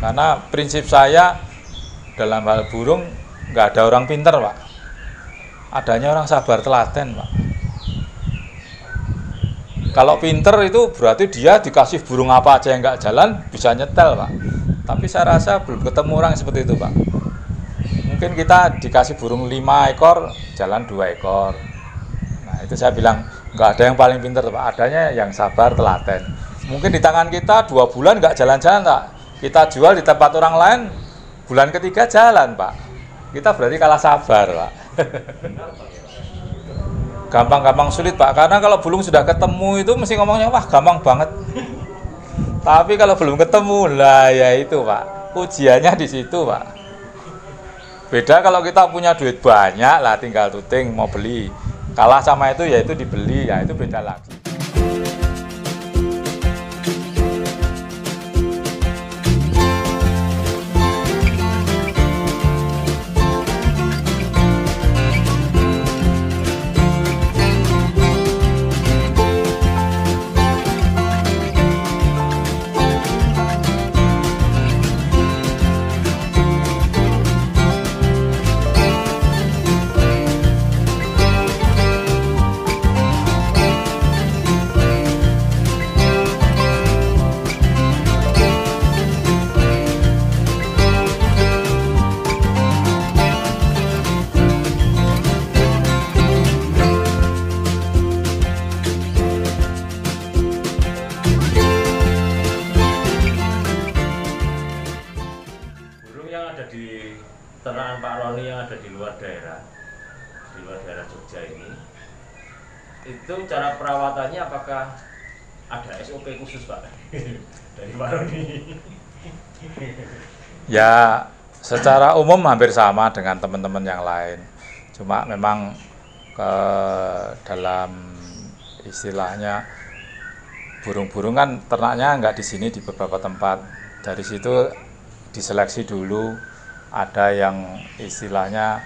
Karena prinsip saya dalam hal burung nggak ada orang pinter, Pak. Adanya orang sabar telaten, Pak. Kalau pinter itu berarti dia dikasih burung apa aja yang nggak jalan bisa nyetel, Pak. Tapi saya rasa belum ketemu orang seperti itu, Pak. Mungkin kita dikasih burung 5 ekor, jalan 2 ekor. Nah itu saya bilang nggak ada yang paling pinter, Pak. Adanya yang sabar telaten. Mungkin di tangan kita 2 bulan nggak jalan-jalan, Pak. Kita jual di tempat orang lain, bulan ketiga jalan, Pak. Kita berarti kalah sabar, Pak. Gampang-gampang sulit, Pak, karena kalau burung sudah ketemu itu mesti ngomongnya wah gampang banget. Tapi kalau belum ketemu lah ya itu, Pak, ujiannya di situ, Pak. Beda kalau kita punya duit banyak lah, tinggal tuting mau beli, kalah sama itu ya itu dibeli, ya itu beda lagi. Di ternakan Pak Roni yang ada di luar daerah Jogja ini, itu cara perawatannya apakah ada SOP khusus, Pak, dari Pak Roni? Ya secara umum hampir sama dengan teman-teman yang lain, cuma memang dalam istilahnya burung-burung kan ternaknya nggak di sini, di beberapa tempat. Dari situ diseleksi dulu. Ada yang istilahnya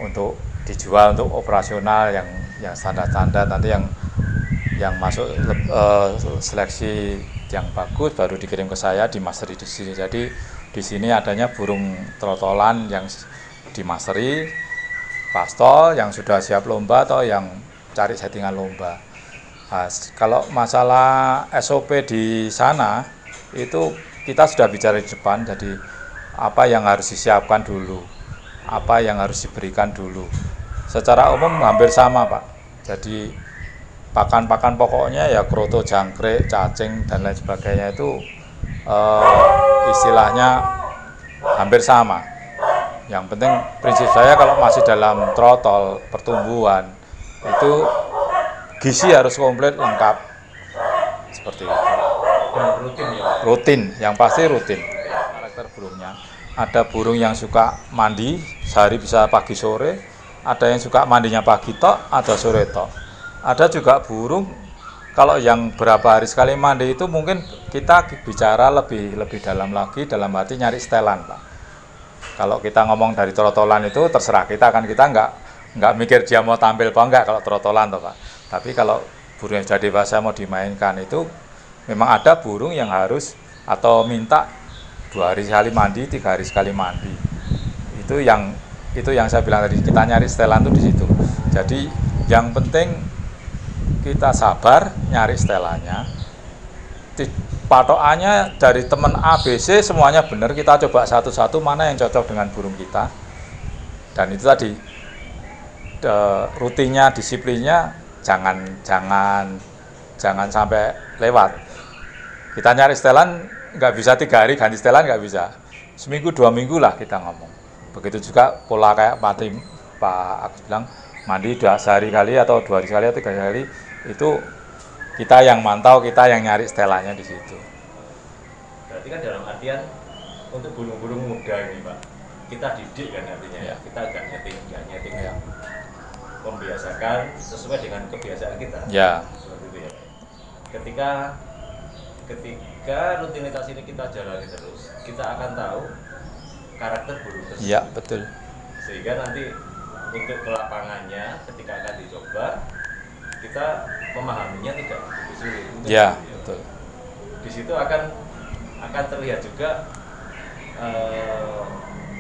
untuk dijual untuk operasional yang standar-standar, nanti yang masuk seleksi yang bagus baru dikirim ke saya dimasteri di sini. Jadi di sini adanya burung trotolan yang dimasteri, pastol yang sudah siap lomba atau yang cari settingan lomba. Nah, kalau masalah SOP di sana itu kita sudah bicara di depan, jadi apa yang harus disiapkan dulu, apa yang harus diberikan dulu. Secara umum hampir sama, Pak. Jadi pakan-pakan pokoknya ya kroto, jangkrik, cacing dan lain sebagainya itu istilahnya hampir sama. Yang penting prinsip saya kalau masih dalam trotol pertumbuhan itu gizi harus komplit lengkap seperti itu. Dan rutin ya? Rutin, yang pasti rutin. Karakter burungnya, ada burung yang suka mandi sehari bisa pagi sore, ada yang suka mandinya pagi tok, ada sore tok. Ada juga burung kalau yang berapa hari sekali mandi itu mungkin kita bicara lebih dalam lagi, dalam arti nyari setelan, Pak. Kalau kita ngomong dari trotolan itu terserah kita, kan kita nggak mikir dia mau tampil apa enggak kalau trotolan toh, Pak. Tapi kalau burung yang sudah dewasa mau dimainkan itu memang ada burung yang harus atau minta 2 hari sekali mandi, 3 hari sekali mandi. Itu yang saya bilang tadi, kita nyari setelan tuh di situ. Jadi yang penting kita sabar nyari setelannya. Patokannya dari teman ABC semuanya benar, kita coba satu-satu mana yang cocok dengan burung kita. Dan itu tadi rutinnya, disiplinnya jangan sampai lewat. Kita nyari setelan nggak bisa 3 hari ganti setelan, nggak bisa. Seminggu 2 minggu lah kita ngomong. Begitu juga pola kayak Pak Agus bilang, mandi sehari kali atau 2 hari sekali atau 3 kali, itu kita yang mantau, kita yang nyari setelannya di situ. Berarti kan dalam artian untuk burung-burung muda ini, Pak, kita didik kan artinya ya. Kita nggak nyeting ya. Membiasakan sesuai dengan kebiasaan kita. Ya. Seperti itu ya. Ketika rutinitas ini kita jalani terus, kita akan tahu karakter burung tersebut. Iya, betul. Sehingga nanti untuk ke lapangannya ketika akan dicoba, kita memahaminya tidak begitu sulit. Iya, betul. Di situ akan terlihat juga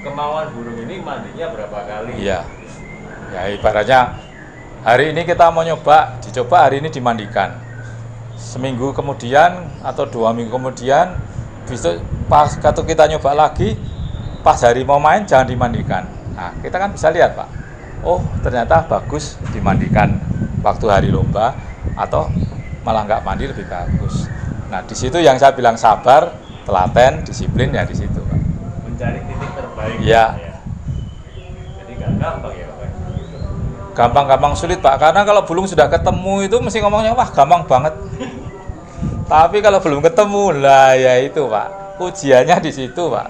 kemauan burung ini mandinya berapa kali? Iya. Ya ibaratnya hari ini kita mau dicoba hari ini dimandikan. Seminggu kemudian atau 2 minggu kemudian, besok pas kita nyoba lagi, pas hari mau main jangan dimandikan. Nah kita kan bisa lihat Pak, oh ternyata bagus dimandikan waktu hari lomba atau malah nggak mandi lebih bagus. Nah di situ yang saya bilang sabar, telaten, disiplin ya di situ Pak. Mencari titik terbaik. Iya. Ya. Jadi nggak gampang ya Pak. Gampang-gampang sulit Pak, karena kalau belum sudah ketemu itu mesti ngomongnya wah gampang banget. Tapi kalau belum ketemu lah ya itu Pak, ujiannya di situ Pak.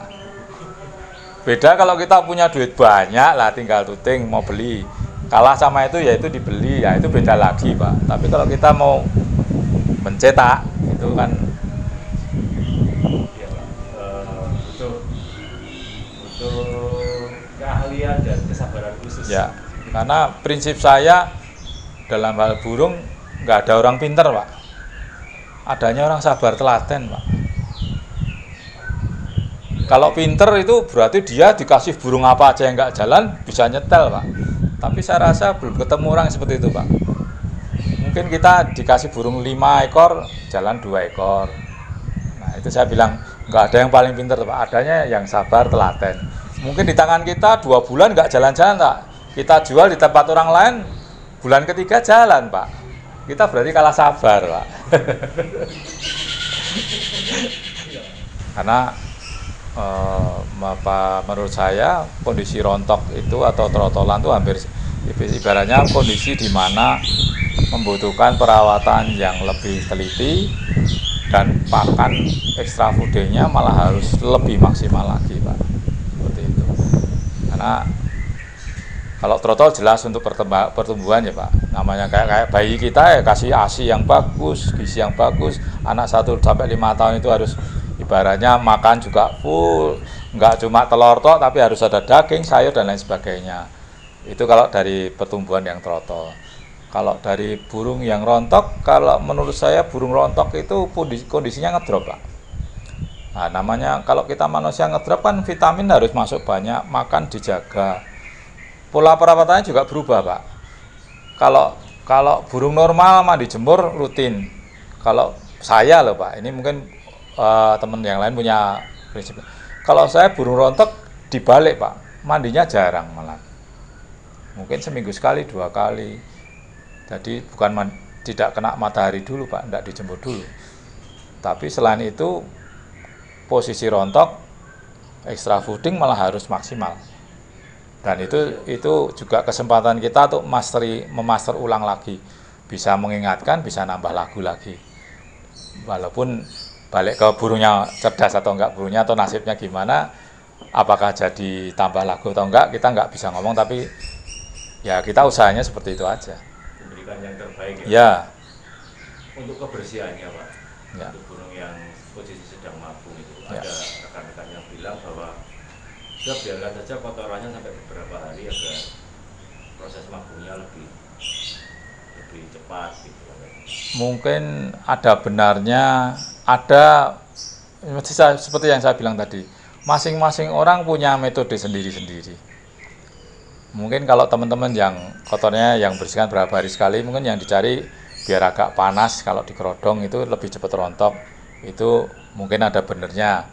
Beda kalau kita punya duit banyak lah tinggal tuting mau beli. Kalah sama itu ya itu dibeli, ya itu beda lagi Pak. Tapi kalau kita mau mencetak itu kan Ya, Pak. Butuh keahlian dan kesabaran khusus. ya, karena prinsip saya dalam hal burung nggak ada orang pinter Pak. Adanya orang sabar telaten Pak. Kalau pinter itu berarti dia dikasih burung apa aja yang nggak jalan bisa nyetel Pak. Tapi saya rasa belum ketemu orang seperti itu Pak. Mungkin kita dikasih burung 5 ekor, jalan 2 ekor. Nah itu saya bilang nggak ada yang paling pinter Pak. Adanya yang sabar telaten. Mungkin di tangan kita 2 bulan nggak jalan-jalan Pak. Kita jual di tempat orang lain, bulan ketiga jalan Pak. Kita berarti kalah sabar Pak. Karena menurut saya kondisi rontok itu atau trotolan itu hampir ibaratnya kondisi di mana membutuhkan perawatan yang lebih teliti dan pakan ekstra foodingnya malah harus lebih maksimal lagi Pak, seperti itu. Karena kalau trotol jelas untuk pertumbuhan ya Pak, namanya kayak bayi kita ya kasih ASI yang bagus, gizi yang bagus. Anak 1 sampai 5 tahun itu harus ibaratnya makan juga full, nggak cuma telur tok tapi harus ada daging, sayur dan lain sebagainya. Itu kalau dari pertumbuhan yang trotol. Kalau dari burung yang rontok, kalau menurut saya burung rontok itu kondisinya ngedrop Pak. Nah namanya kalau kita manusia ngedrop kan vitamin harus masuk banyak, makan dijaga. Pola perawatannya juga berubah Pak. Kalau burung normal mandi jemur rutin. Kalau saya loh Pak, ini mungkin teman yang lain punya prinsip. Kalau saya burung rontok dibalik Pak, mandinya jarang malah. Mungkin seminggu sekali 2 kali. Jadi bukan tidak kena matahari dulu Pak, tidak dijemur dulu. Tapi selain itu posisi rontok extra fooding malah harus maksimal. Dan itu juga kesempatan kita untuk memaster ulang lagi. Bisa mengingatkan, bisa nambah lagu lagi. Walaupun balik ke burungnya cerdas atau enggak burungnya atau nasibnya gimana, apakah jadi tambah lagu atau enggak, kita enggak bisa ngomong, tapi ya kita usahanya seperti itu aja. Memberikan yang terbaik ya. Ya. Untuk kebersihannya Pak, Ya. untuk burung yang posisi sedang mabung itu Ya. ada rekan-rekan yang bilang bahwa ya biarkan saja kotorannya sampai beberapa hari agar proses mabungnya lebih cepat gitu. Mungkin ada benarnya, ada seperti yang saya bilang tadi, masing-masing orang punya metode sendiri-sendiri. Mungkin kalau teman-teman yang kotornya yang bersihkan berapa hari sekali, mungkin yang dicari biar agak panas, kalau di kerodong itu lebih cepat rontok, itu mungkin ada benernya.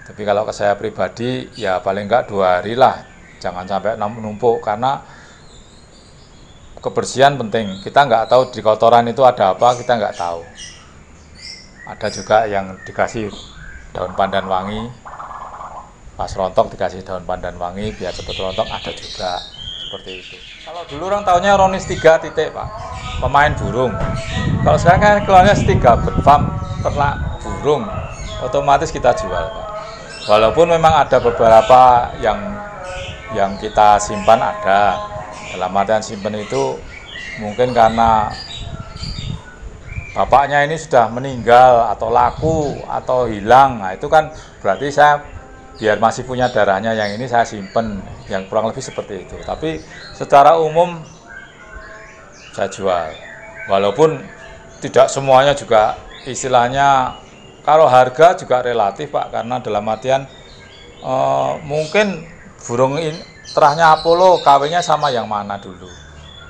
Tapi kalau ke saya pribadi ya paling enggak 2 hari lah, jangan sampai numpuk, karena kebersihan penting. Kita nggak tahu di kotoran itu ada apa, kita nggak tahu. Ada juga yang dikasih daun pandan wangi, pas rontok dikasih daun pandan wangi biar cepat rontok, ada juga seperti itu. Kalau dulu orang tahunya Ronis 3 titik Pak, pemain burung. Kalau sekarang kan keluarnya 3 farm ternak burung, otomatis kita jual Pak. Walaupun memang ada beberapa yang kita simpan ada. Dalam artian simpen itu mungkin karena bapaknya ini sudah meninggal atau laku atau hilang. Nah itu kan berarti saya biar masih punya darahnya yang ini saya simpen, yang kurang lebih seperti itu. Tapi secara umum saya jual. Walaupun tidak semuanya juga istilahnya, kalau harga juga relatif Pak, karena dalam artian Mungkin burung terahnya Apollo KW-nya sama yang mana dulu.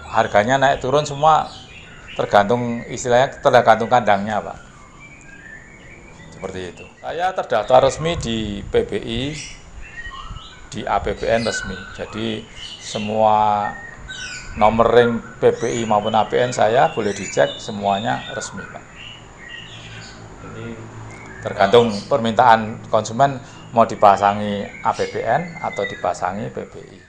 Harganya naik turun semua tergantung istilahnya tergantung kandangnya, Pak. Seperti itu. Saya terdaftar resmi di PBI, di APBN resmi. Jadi semua nomor ring PBI maupun APBN saya boleh dicek, semuanya resmi, Pak. Jadi Tergantung permintaan konsumen mau dipasangi APBN atau dipasangi PBI.